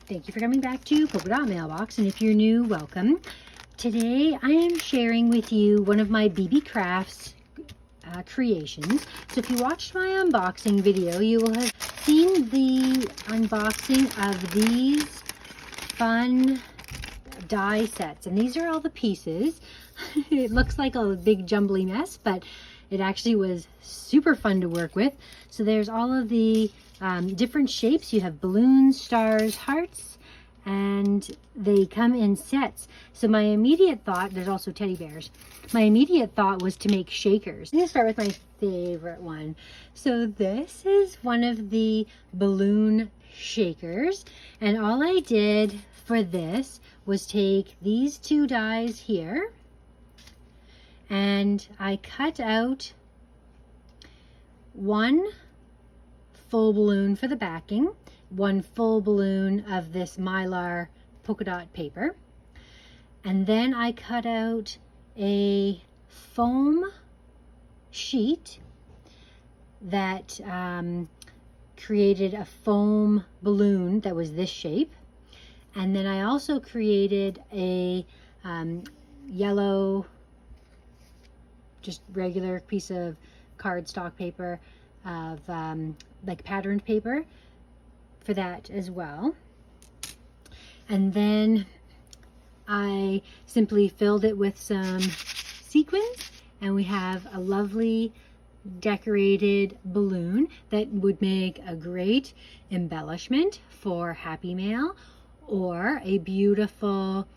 Thank you for coming back to Polka Dot Mailbox, and if you're new, welcome. Today I am sharing with you one of my Beebeecraft creations. So if you watched my unboxing video, you will have seen the unboxing of these fun die sets, and these are all the pieces. It looks like a big jumbly mess, but it actually was super fun to work with. So there's all of the different shapes. You have balloons, stars, hearts, and they come in sets. So my immediate thought, there's also teddy bears. My immediate thought was to make shakers. I'm gonna start with my favorite one. So this is one of the balloon shakers, and all I did for this was take these two dies here, and I cut out one full balloon for the backing, one full balloon of this mylar polka dot paper, and then I cut out a foam sheet that created a foam balloon that was this shape. And then I also created a yellow, just regular piece of cardstock paper of like patterned paper for that as well. And then I simply filled it with some sequins, and we have a lovely decorated balloon that would make a great embellishment for Happy Mail, or a beautiful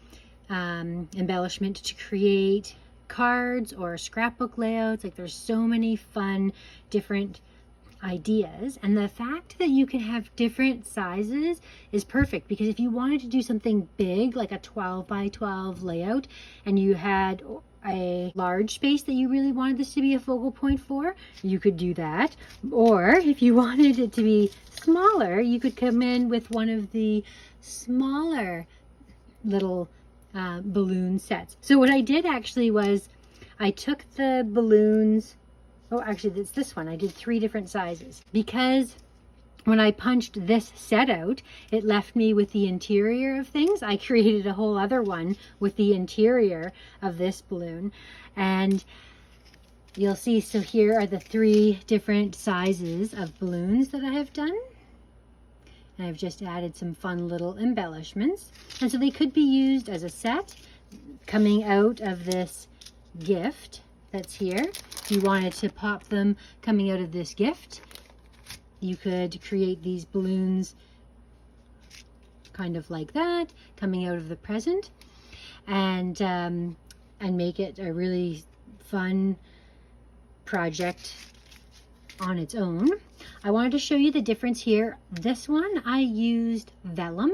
embellishment to create cards or scrapbook layouts. Like, there's so many fun different ideas, and the fact that you can have different sizes is perfect, because if you wanted to do something big like a 12 by 12 layout and you had a large space that you really wanted this to be a focal point for, you could do that. Or if you wanted it to be smaller, you could come in with one of the smaller little balloon sets. So what I did actually was I took the balloons, oh actually it's this one, I did 3 different sizes, because when I punched this set out, it left me with the interior of things. I created a whole other one with the interior of this balloon, and you'll see, so here are the 3 different sizes of balloons that I have done. And I've just added some fun little embellishments, and so they could be used as a set coming out of this gift that's here. If you wanted to pop them coming out of this gift, you could create these balloons kind of like that coming out of the present, and make it a really fun project on its own. I wanted to show you the difference here. This one I used vellum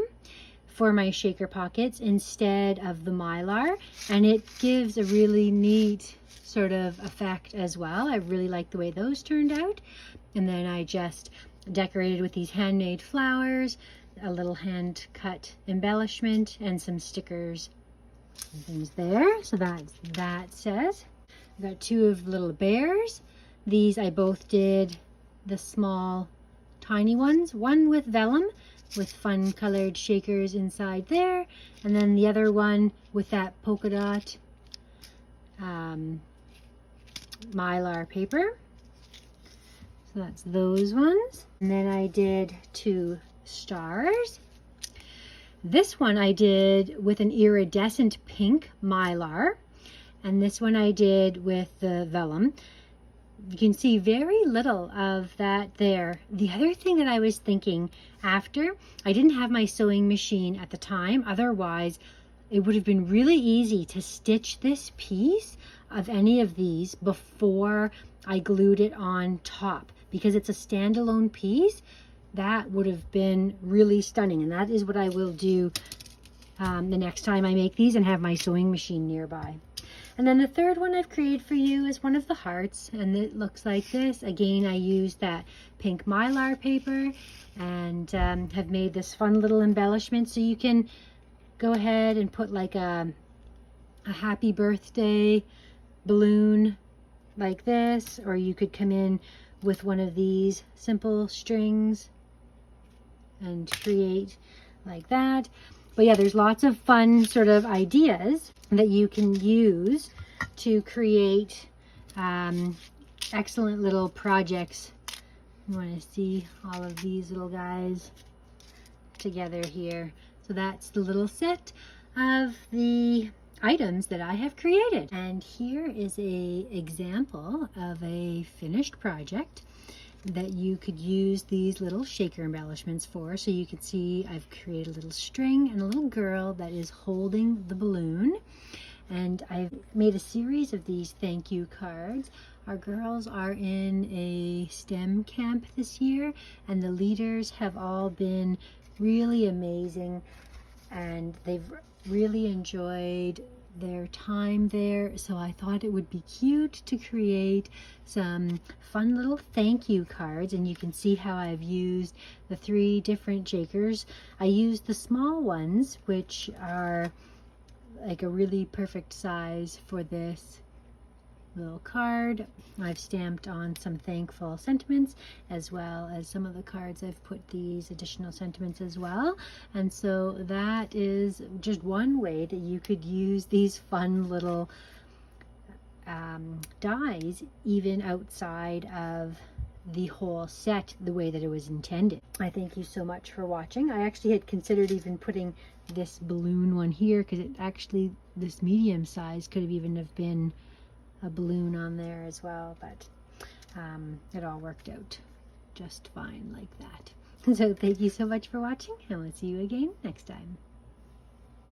for my shaker pockets instead of the mylar, and it gives a really neat sort of effect as well. I really like the way those turned out. And then I just decorated with these handmade flowers, a little hand cut embellishment, and some stickers and things there. So that's that says. I've got 2 of the little bears. These I both did the small tiny ones, one with vellum with fun colored shakers inside there, and then the other one with that polka dot mylar paper. So that's those ones. And then I did 2 stars. This one I did with an iridescent pink mylar, and this one I did with the vellum. You can see very little of that there. The other thing that I was thinking after, I didn't have my sewing machine at the time, otherwise it would have been really easy to stitch this piece of any of these before I glued it on top, because it's a standalone piece. That would have been really stunning, and that is what I will do the next time I make these and have my sewing machine nearby. And then the third one I've created for you is one of the hearts, and it looks like this. Again, I used that pink mylar paper and have made this fun little embellishment. So you can go ahead and put like a happy birthday balloon like this, or you could come in with one of these simple strings and create like that. But yeah, there's lots of fun sort of ideas that you can use to create excellent little projects. You want to see all of these little guys together here. So that's the little set of the items that I have created. And here is a example of a finished project that you could use these little shaker embellishments for. So you can see I've created a little string and a little girl that is holding the balloon. And I've made a series of these thank you cards. Our girls are in a STEM camp this year, and the leaders have all been really amazing, and they've really enjoyed their time there. So I thought it would be cute to create some fun little thank you cards, and you can see how I've used the 3 different shakers. I used the small ones, which are like a really perfect size for this little card. I've stamped on some thankful sentiments, as well as some of the cards I've put these additional sentiments as well. And so that is just one way that you could use these fun little dies even outside of the whole set the way that it was intended. I thank you so much for watching. I actually had considered even putting this balloon one here, because it actually, this medium size could have even have been a balloon on there as well, but it all worked out just fine like that. So thank you so much for watching, and we'll see you again next time.